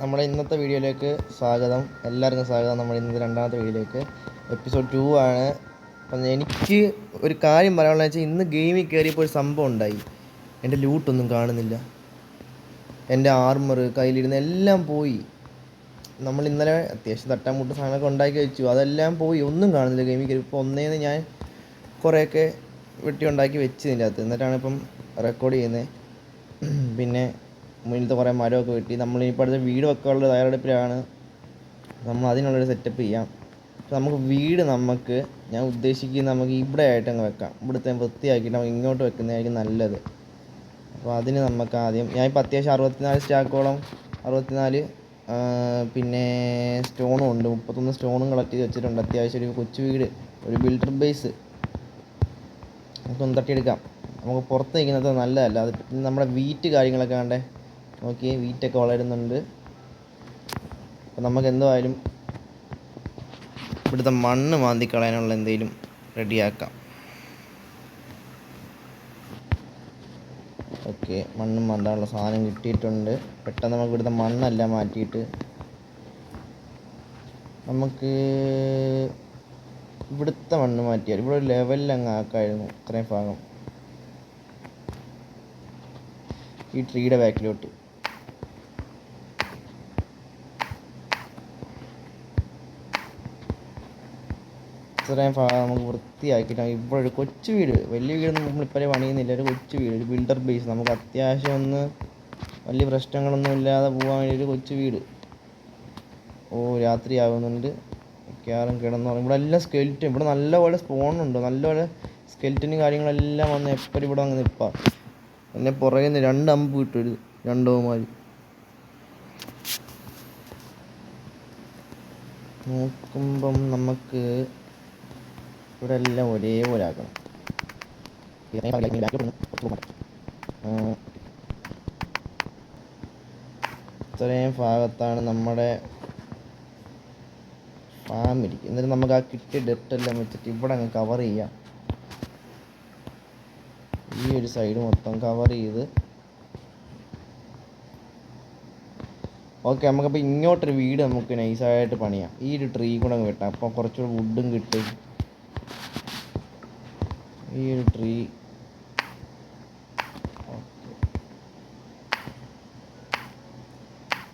നമ്മുടെ ഇന്നത്തെ വീഡിയോയിലേക്ക് സ്വാഗതം. എല്ലാവർക്കും സ്വാഗതം. നമ്മുടെ ഇന്നത്തെ രണ്ടാമത്തെ വീഡിയോയിലേക്ക് എപ്പിസോഡ് 2 ആണ്. അപ്പം എനിക്ക് ഒരു കാര്യം പറയാനുള്ളത് വെച്ചാൽ ഇന്ന് ഗെയിമിൽ കയറിയപ്പോൾ ഒരു സംഭവം ഉണ്ടായി. എൻ്റെ ലൂട്ടൊന്നും കാണുന്നില്ല, എൻ്റെ ആർമർ കയ്യിലിരുന്ന് എല്ലാം പോയി. നമ്മൾ ഇന്നലെ അത്യാവശ്യം തട്ടാമുട്ട സാധനമൊക്കെ ഉണ്ടാക്കി വെച്ചു, അതെല്ലാം പോയി, ഒന്നും കാണുന്നില്ല ഗെയിമിൽ കയറി. ഇപ്പോൾ ഒന്നേന്ന് ഞാൻ കുറേയൊക്കെ വെട്ടി ഉണ്ടാക്കി വെച്ചതിൻ്റെ അകത്ത്, എന്നിട്ടാണ് ഇപ്പം റെക്കോർഡ് ചെയ്യുന്നത്. പിന്നെ മുന്നിലത്തെ കുറേ മരമൊക്കെ വെട്ടി നമ്മളിപ്പോൾ അടുത്ത വീട് വെക്കാനുള്ള തയ്യാറെടുപ്പിലാണ്. നമ്മൾ അതിനുള്ളൊരു സെറ്റപ്പ് ചെയ്യാം. അപ്പോൾ നമുക്ക് ഞാൻ ഉദ്ദേശിക്കുന്നത് നമുക്ക് ഇവിടെ ആയിട്ട് അങ്ങ് വെക്കാം. ഇവിടുത്തെ വൃത്തിയാക്കിയിട്ട് നമുക്ക് ഇങ്ങോട്ട് വെക്കുന്നതായിരിക്കും നല്ലത്. അപ്പോൾ അതിന് നമുക്ക് ആദ്യം ഞാനിപ്പോൾ അത്യാവശ്യം 64 സ്റ്റാക്കോളം 64 പിന്നെ സ്റ്റോണും ഉണ്ട്. 31 സ്റ്റോണും കളക്ട് ചെയ്ത് വെച്ചിട്ടുണ്ട്. അത്യാവശ്യം ഒരു കൊച്ചു വീട്, ഒരു ബിൽഡർ ബേസ് നമുക്കൊന്ന് തട്ടിയെടുക്കാം. നമുക്ക് പുറത്ത് നിൽക്കുന്നത് നല്ലതല്ല. അത് നമ്മുടെ വീറ്റ് കാര്യങ്ങളൊക്കെ കണ്ടേ, നോക്കിയേ, വീറ്റൊക്കെ വളരുന്നുണ്ട്. അപ്പം നമുക്ക് എന്തായാലും ഇവിടുത്തെ മണ്ണ് മാന്തിക്കളയാനുള്ള എന്തെങ്കിലും റെഡിയാക്കാം. ഓക്കെ, മണ്ണ് മാന്താനുള്ള സാധനം കിട്ടിയിട്ടുണ്ട്. പെട്ടെന്ന് നമുക്ക് ഇവിടുത്തെ മണ്ണെല്ലാം മാറ്റിയിട്ട് നമുക്ക് ഇവിടുത്തെ മണ്ണ് മാറ്റിയാൽ ഇവിടെ ഒരു ലെവലിൽ അങ്ങ് ആക്കായിരുന്നു. ഇത്രയും ഭാഗം ഈ ട്രീയുടെ ബാക്കിലോട്ട് ഇത്രയും ഭാഗം നമുക്ക് വൃത്തിയാക്കിയിട്ട് ഇവിടെ ഒരു കൊച്ചു വീട്, വലിയ വീടൊന്നും നമ്മളിപ്പോഴേ പണിയുന്നില്ല, ഒരു കൊച്ചു വീട്, ഒരു ബിൽഡർ ബേസ്, നമുക്ക് അത്യാവശ്യം ഒന്ന് വലിയ പ്രശ്നങ്ങളൊന്നും ഇല്ലാതെ പോകാൻ വേണ്ടി ഒരു കൊച്ചു വീട്. രാത്രി ആകുന്നുണ്ട്, മിക്കവാറും കിടന്നുറങ്ങും. ഇവിടെ എല്ലാം സ്കെൽറ്റൻ, ഇവിടെ നല്ലപോലെ സ്പോണുണ്ട്, നല്ലപോലെ സ്കെൽറ്റനും കാര്യങ്ങളെല്ലാം വന്ന് എപ്പോഴും ഇവിടെ അങ്ങ് നിൽപ്പാം. എന്നെ പുറകിൽ നിന്ന് 2 അമ്പ് കിട്ടും, രണ്ടോമാർ. നോക്കുമ്പം നമുക്ക് ഇവിടെ എല്ലാം ഒരേപോലെ ആക്കണം. ഇത്രയും ഭാഗത്താണ് നമ്മുടെ ഫാം ഇരിക്കും. എന്നിട്ട് നമുക്ക് ആ കിട്ടിയ ഡെറ്റെല്ലാം വെച്ചിട്ട് ഇവിടെ അങ്ങ് കവർ ചെയ്യാം. ഈ ഒരു സൈഡ് മൊത്തം കവർ ചെയ്ത് ഓക്കെ. നമുക്കപ്പോൾ ഇങ്ങോട്ടൊരു വീട് നമുക്ക് നൈസായിട്ട് പണിയാം. ഈ ഒരു ട്രീ കൂടെ അങ്ങ് വെട്ടാം, അപ്പോൾ കുറച്ചുകൂടെ വുഡും കിട്ടും. ഈ ഒരു ട്രീ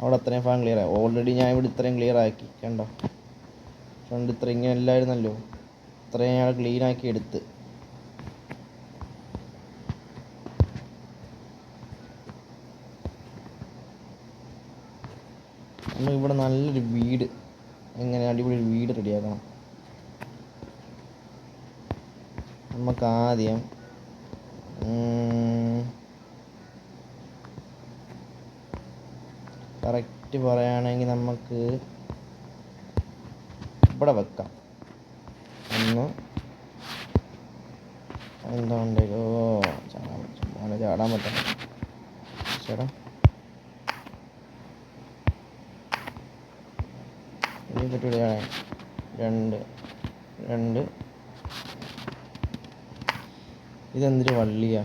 അവിടെ അത്രയും ഭാഗം ക്ലിയർ ആയി. ഓൾറെഡി ഞാൻ ഇവിടെ ഇത്രയും ക്ലിയർ ആക്കി, കണ്ടോ? ഫ്രണ്ട് ഇത്ര ഇങ്ങനെ അല്ലായിരുന്നല്ലോ, ഇത്രയും ഞാൻ ക്ലീനാക്കി എടുത്ത്. നമുക്കിവിടെ നല്ലൊരു വീട്, എങ്ങനെ അടിപൊളി ഒരു വീട് റെഡിയാക്കണം. നമുക്ക് ആദ്യം കറക്റ്റ് പറയുകയാണെങ്കിൽ നമുക്ക് ഇവിടെ വെക്കാം. ഒന്ന് എന്തുകൊണ്ടോ ചാടാൻ പറ്റാം. ചേട്ടാ ഇതിനെ പറ്റിയാണ് 2 ഇതെന്തൊരു വള്ളിയാ,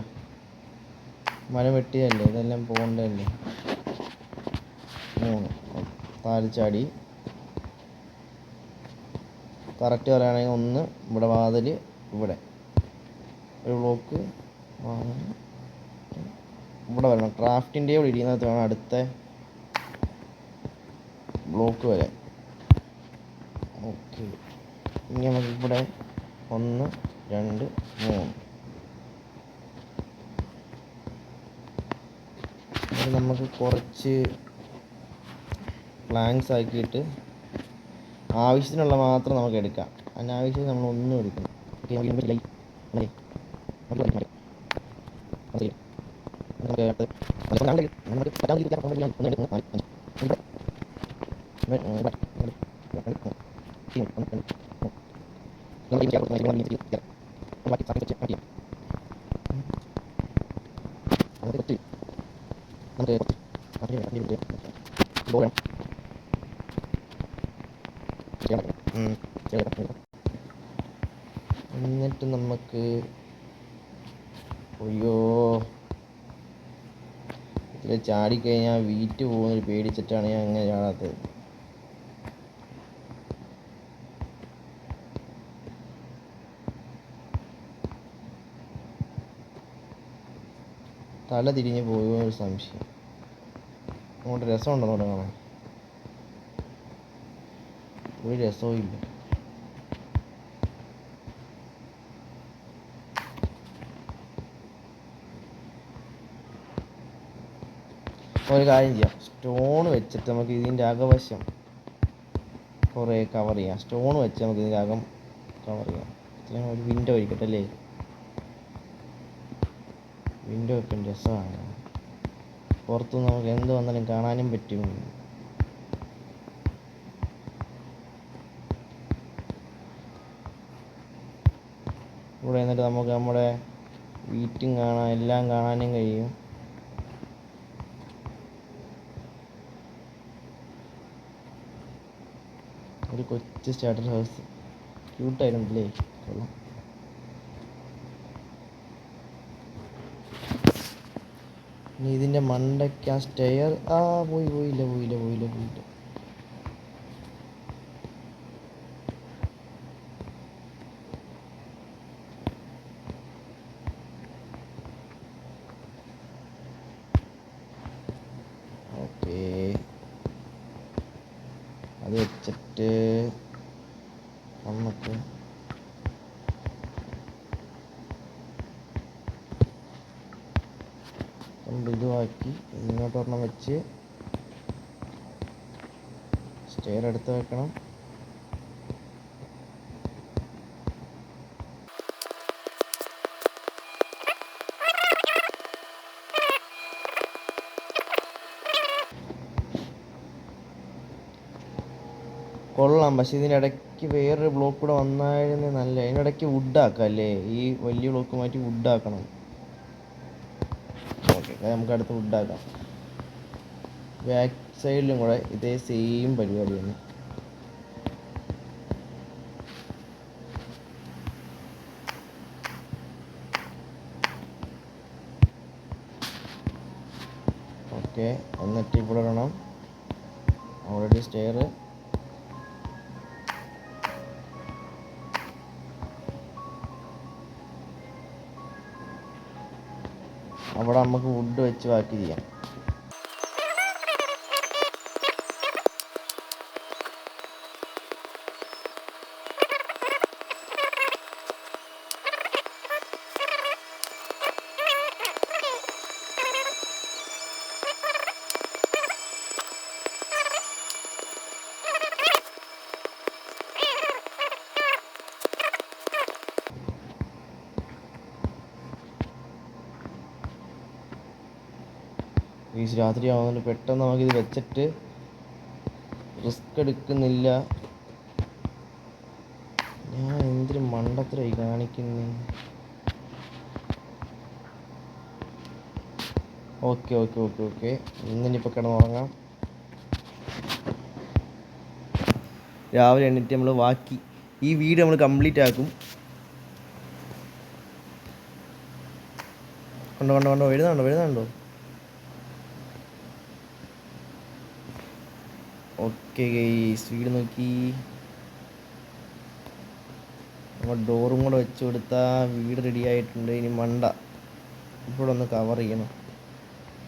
മരം വെട്ടിയല്ലേ, ഇതെല്ലാം പോകണ്ടല്ലേ. 3 താലിച്ചാടി. കറക്റ്റ് പറയുകയാണെങ്കിൽ 1 ഇവിടെ വാതിൽ, ഇവിടെ ഒരു ബ്ലോക്ക് ഇവിടെ വരണം. ക്രാഫ്റ്റിൻ്റെ ഇവിടെ ഇരിക്കുന്നത് വേണം അടുത്ത ബ്ലോക്ക് വരെ. ഓക്കെ, ഇനി നമുക്ക് ഇവിടെ 1 2 3 നമുക്ക് കുറച്ച് പ്ലാങ്ക്സ് ആക്കിയിട്ട് ആവശ്യത്തിനുള്ള മാത്രം നമുക്ക് എടുക്കാം. അനാവശ്യം നമ്മളൊന്നും എടുക്കണം. എന്നിട്ട് നമുക്ക് ചാടിക്കഴിഞ്ഞാൽ വീറ്റ് പോകുന്നൊരു പേടിച്ചിട്ടാണ് ഞാൻ അങ്ങനെ ചാടാത്തത്. തല തിരിഞ്ഞ് പോകുമെന്നൊരു സംശയം. അങ്ങോട്ട് രസമുണ്ടോ കാണാൻ? ഒരു രസവും ഇല്ല. ഒരു കാര്യം ചെയ്യാം, സ്റ്റോൺ വെച്ചിട്ട് നമുക്ക് ഇതിൻ്റെ അകവശം കുറേ കവർ ചെയ്യാം. സ്റ്റോൺ വെച്ച് നമുക്ക് ഇതിൻ്റെ അകം കവർ ചെയ്യാം. ഒരു വിൻഡോ ഒഴിക്കട്ടെ അല്ലേ? വിൻഡോ ഒക്കെ രസമാണ്. പുറത്തുനിന്ന് നമുക്ക് എന്ത് വന്നാലും കാണാനും പറ്റും. ഇവിടെ എന്നിട്ട് നമുക്ക് നമ്മുടെ വീറ്റും കാണാൻ, എല്ലാം കാണാനും കഴിയും. ഒരു കൊച്ചു സ്റ്റാർട്ടർ ഹൗസ്, ക്യൂട്ടായിരുന്നില്ലേ? കൊള്ളാം. ഇനി ഇതിൻ്റെ മണ്ടയ്ക്ക് ആ സ്റ്റെയർ പോയില്ല. ഓക്കേ, അത് വെച്ചിട്ട് നമുക്ക് ഇതുമാക്കി ഇങ്ങോട്ടൊരെണ്ണം വെച്ച് സ്റ്റെയർ എടുത്ത് വെക്കണം. കൊള്ളാം. പക്ഷെ ഇതിനിടയ്ക്ക് വേറൊരു ബ്ലോക്ക് കൂടെ വന്നായിരുന്നു നല്ല. അതിനിടയ്ക്ക് വുഡാക്കാം അല്ലേ? ഈ വലിയ ബ്ലോക്ക് മാറ്റി വുഡാക്കണം. ഓക്കെ, നമുക്ക് അടുത്ത് വുഡാക്കാം. ബാക്ക് സൈഡിലും കൂടെ ഇതേ സെയിം പരിപാടി തന്നെ. ഓക്കെ, എന്നിട്ട് ഇവിടെ ഇടണം. ഓൾറെഡി സ്റ്റെയർ അവിടെ നമുക്ക് വുഡ് വെച്ച് ബാക്കി ചെയ്യാം. ഈ രാത്രി ആവുന്നുണ്ട്. പെട്ടെന്ന് നമുക്കിത് വെച്ചിട്ട് റിസ്ക് എടുക്കുന്നില്ല. ഞാൻ എന്തൊരു മണ്ടത്തരമായി കാണിക്കുന്നു. ഓക്കെ ഇന്നിപ്പോൾ കിടന്നുറങ്ങാം. രാവിലെ എണീറ്റ് നമ്മൾ ബാക്കി ഈ വീഡിയോ നമ്മൾ കംപ്ലീറ്റ് ആക്കും. കണ്ടോ എഴുതാണ്ടോ? ഓക്കെ ഗൈസ്, വീട് നോക്കി. നമ്മൾ ഡോറും കൂടെ വെച്ച് കൊടുത്താൽ വീട് റെഡി ആയിട്ടുണ്ട്. ഇനി മണ്ട ഇവിടെ ഒന്ന് കവർ ചെയ്യണം.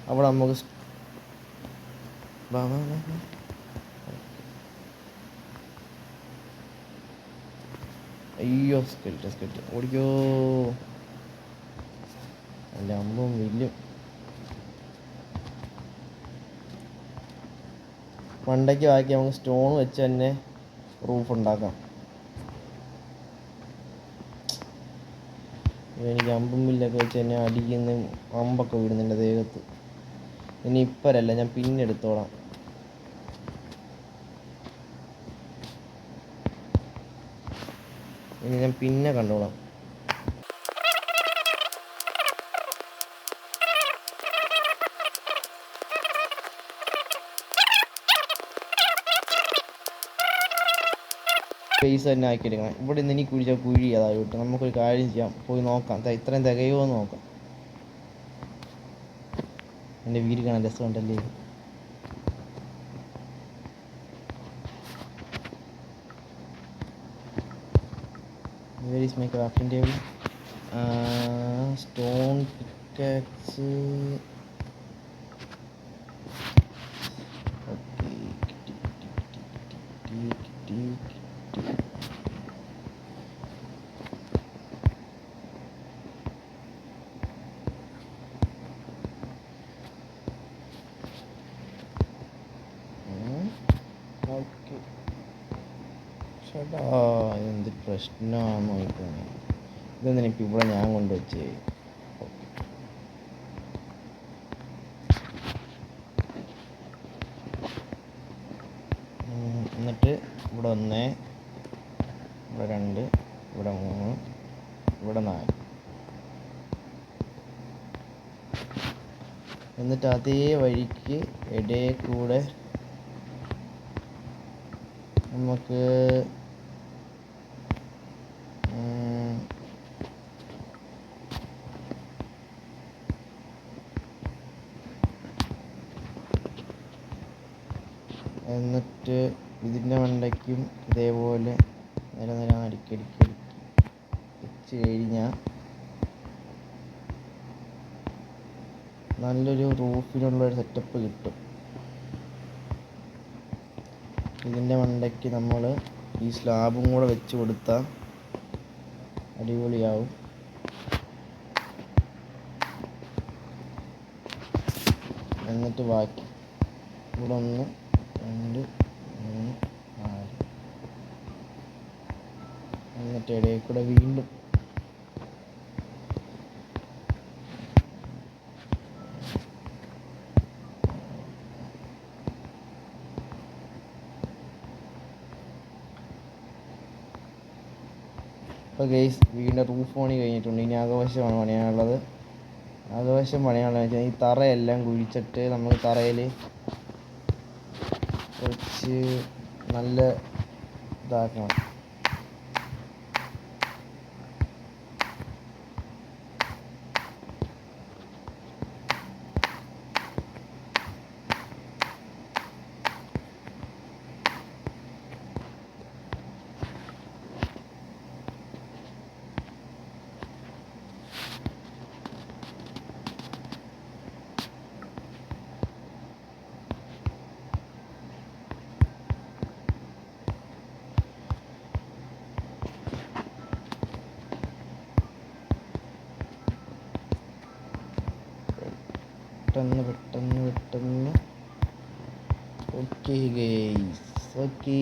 അവിടെ നമുക്ക് അയ്യോ സ്കെൽറ്റ് ഓടിക്കോ. എൻ്റെ അമ്പും വില്ലും. മണ്ടയ്ക്ക് ബാക്കി നമുക്ക് സ്റ്റോൺ വെച്ച് തന്നെ റൂഫ് ഉണ്ടാക്കാം. എനിക്ക് അമ്പും വില്ലൊക്കെ വെച്ച് തന്നെ അടിക്കുന്ന അമ്പൊക്കെ വീടുന്നുണ്ട് ദേഹത്ത്. ഇനി ഇപ്പോഴല്ല, ഞാൻ പിന്നെ എടുത്തോളാം. ഇനി ഞാൻ പിന്നെ കണ്ടോളാം. സ്പേസ് തന്നെ ആക്കിയെടുക്കണം. ഇവിടെ നിന്ന് ഇനി കുഴി അതായിട്ട് നമുക്കൊരു കാര്യം ചെയ്യാം, പോയി നോക്കാം. ഇത്രയും തികയുമോ എന്ന് നോക്കാം. എൻ്റെ വീട് കാണാൻ രസമുണ്ടല്ലേ. Where is my crafting table? Stone pickaxe. Okay. Okay. ചേട്ടാ എന്ത് പ്രശ്നമാണെന്ന് നോക്കുന്നത്. ഇതെന്തിനാ ഇപ്പം ഇവിടെ ഞാൻ കൊണ്ടുവച്ചേ. എന്നിട്ട് ഇവിടെ 1, ഇവിടെ 2, ഇവിടെ 3, ഇവിടെ 4. എന്നിട്ട് അതേ വഴിക്ക് ഇടയിൽ കൂടെ നമുക്ക് എന്നിട്ട് ഇതിൻ്റെ മണ്ടയ്ക്കും ഇതേപോലെ നിര അടുക്കി വെച്ച് കഴിഞ്ഞാൽ നല്ലൊരു റൂഫിനുള്ളൊരു സെറ്റപ്പ് കിട്ടും. ഇതിൻ്റെ മണ്ടയ്ക്ക് നമ്മൾ ഈ സ്ലാബും കൂടെ വെച്ച് കൊടുത്താൽ അടിപൊളിയാവും. എന്നിട്ട് ബാക്കി ഇവിടെ 1, 2, 3, 4. എന്നിട്ട് ഇടയിൽ കൂടെ വീണ്ടും അപ്പോൾ ഗൈസ് വീടിൻ്റെ റൂഫ് പണി കഴിഞ്ഞിട്ടുണ്ട്. ഇനി ആഘോഷമാണ് പണിയാനുള്ളത്. ആഘോഷം പണിയാനുള്ളത് വെച്ചാൽ ഈ തറയെല്ലാം കുഴിച്ചിട്ട് നമ്മൾ തറയിൽ കുറച്ച് നല്ല ഇതാക്കണം. പെട്ടെന്ന് ഓക്കെ ഗൈസ്. ഓക്കെ.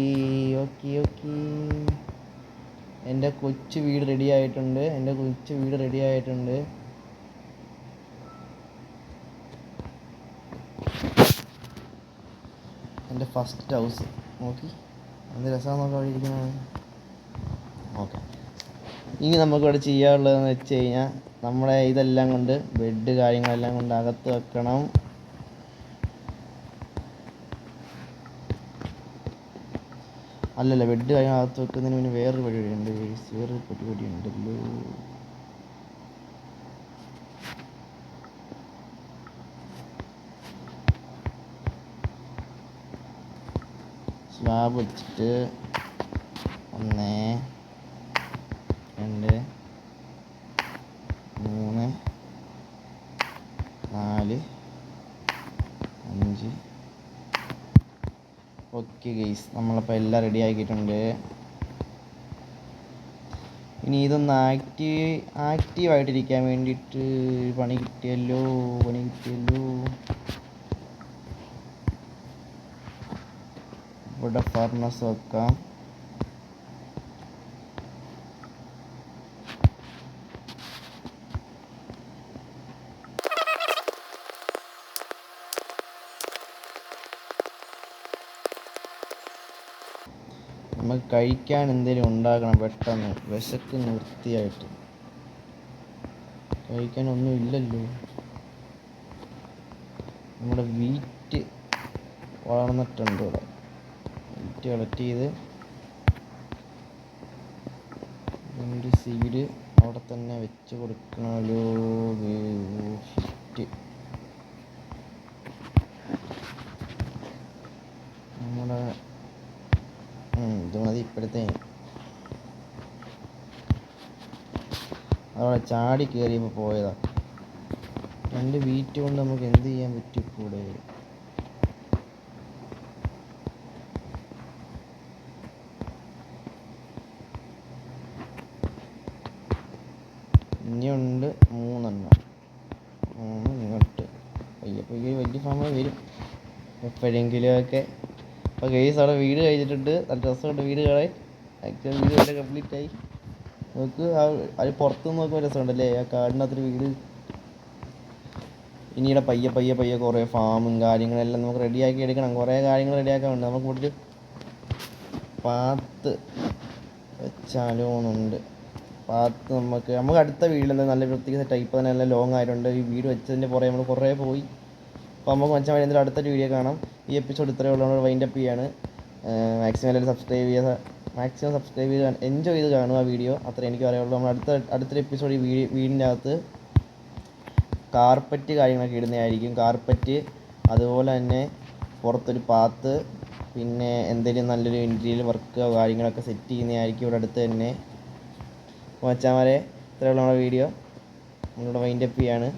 എൻ്റെ കൊച്ചു വീട് റെഡി ആയിട്ടുണ്ട്. എൻ്റെ ഫസ്റ്റ് ഹൗസ് നോക്കി എന്ത് രസമാണെന്ന് നോക്കാൻ ഇരിക്കുന്നത്. ഓക്കെ. ഇനി നമുക്കിവിടെ ചെയ്യാനുള്ളതെന്ന് വെച്ച് കഴിഞ്ഞാൽ നമ്മളെ ഇതെല്ലാം കൊണ്ട് ബെഡ് കാര്യങ്ങളെല്ലാം കൊണ്ട് അകത്ത് വെക്കണം. അല്ലല്ല, ബെഡ് കാര്യങ്ങൾ അകത്ത് വെക്കുന്നതിന് പിന്നെ വേറൊരു പരിപാടിയുണ്ട്. ഉണ്ടല്ലോ. സ്ലാബ് വെച്ചിട്ട് 1, 2, 3, 4, 5. ഓക്കെ ഗൈസ്, നമ്മളപ്പോൾ എല്ലാം റെഡി ആക്കിയിട്ടുണ്ട്. ഇനി ഇതൊന്ന് ആക്റ്റീവായിട്ടിരിക്കാൻ വേണ്ടിയിട്ട് പണി കിട്ടിയല്ലോ. ഇവിടെ ഫർണസ് വെക്കാം. നമുക്ക് കഴിക്കാൻ എന്തെങ്കിലും ഉണ്ടാക്കണം പെട്ടെന്ന്. വിശക്കുന്നു വൃത്തിയായിട്ട്. കഴിക്കാനൊന്നും ഇല്ലല്ലോ. നമ്മുടെ വീറ്റ് വളർന്നിട്ടുണ്ട്. ഇവിടെ വീറ്റ് കളക്ട് ചെയ്ത് ഇതിൻ്റെ സീഡ് അവിടെ തന്നെ വെച്ച് കൊടുക്കണമല്ലോ. ഷിറ്റ്. ഇത് മതി ഇപ്പോഴത്തെ. അവിടെ ചാടി കയറിയപ്പോൾ പോയതാ. 2 വീറ്റ് കൊണ്ട് നമുക്ക് എന്ത് ചെയ്യാൻ പറ്റും? കൂടെ ഇനിയുണ്ട് 3 എണ്ണം. ഇങ്ങോട്ട് പയ്യെ വലിയ സമയം വരും എപ്പോഴെങ്കിലും ഒക്കെ. അപ്പോൾ ഗെയ്സ് അവിടെ വീട് കഴിഞ്ഞിട്ടുണ്ട്. നല്ല രസമുണ്ട് വീട് കാണാൻ. ആക്ച്വലി വീട് വരെ കംപ്ലീറ്റ് ആയി. നമുക്ക് അത് പുറത്തുനിന്ന് നോക്കുമ്പോൾ രസമുണ്ടല്ലേ ആ കാടിനകത്തൊരു വീട്. ഇനിയുടെ പയ്യെ കുറേ ഫാമും കാര്യങ്ങളെല്ലാം നമുക്ക് റെഡിയാക്കി എടുക്കണം. കുറേ കാര്യങ്ങൾ റെഡിയാക്കാനുണ്ട്. നമുക്ക് ഇവിടെ ഒരു പാത്ത് വെച്ചാലോന്നുണ്ട്. പാത്ത് നമുക്ക് അടുത്ത വീട്ടിൽ നല്ല വൃത്തിക്ക് ടൈപ്പ് തന്നെ നല്ല ലോങ് ആയിട്ടുണ്ട്. ഈ വീട് വെച്ചതിൻ്റെ പുറകെ നമ്മൾ കുറേ പോയി. അപ്പോൾ നമുക്ക് മച്ചാൻ എന്തെങ്കിലും അടുത്തൊരു വീഡിയോ കാണാം. ഈ എപ്പിസോഡ് ഇത്രയേ ഉള്ളൂ. വൈൻഡപ്പ് ചെയ്യാണ്. മാക്സിമം എല്ലാവരും സബ്സ്ക്രൈബ് ചെയ്ത് എൻജോയ് ചെയ്ത് കാണുക ആ വീഡിയോ. അത്രേ എനിക്ക് പറയാനുള്ളൂ. നമ്മൾ അടുത്തൊരു എപ്പിസോഡ് ഈ വീടിൻ്റെ അകത്ത് കാർപ്പറ്റ് കാര്യങ്ങളൊക്കെ ഇടുന്നതായിരിക്കും. കാർപ്പറ്റ്, അതുപോലെ തന്നെ പുറത്തൊരു പാത്ത്, പിന്നെ എന്തെങ്കിലും നല്ലൊരു ഇൻറ്റീരിയൽ വർക്കോ കാര്യങ്ങളൊക്കെ സെറ്റ് ചെയ്യുന്നതായിരിക്കും ഇവിടെ അടുത്ത് തന്നെ. മച്ചാന്മാരെ ഇത്രയുള്ള നമ്മുടെ വീഡിയോ നമ്മളിവിടെ വൈൻഡപ്പ് ചെയ്യാണ്.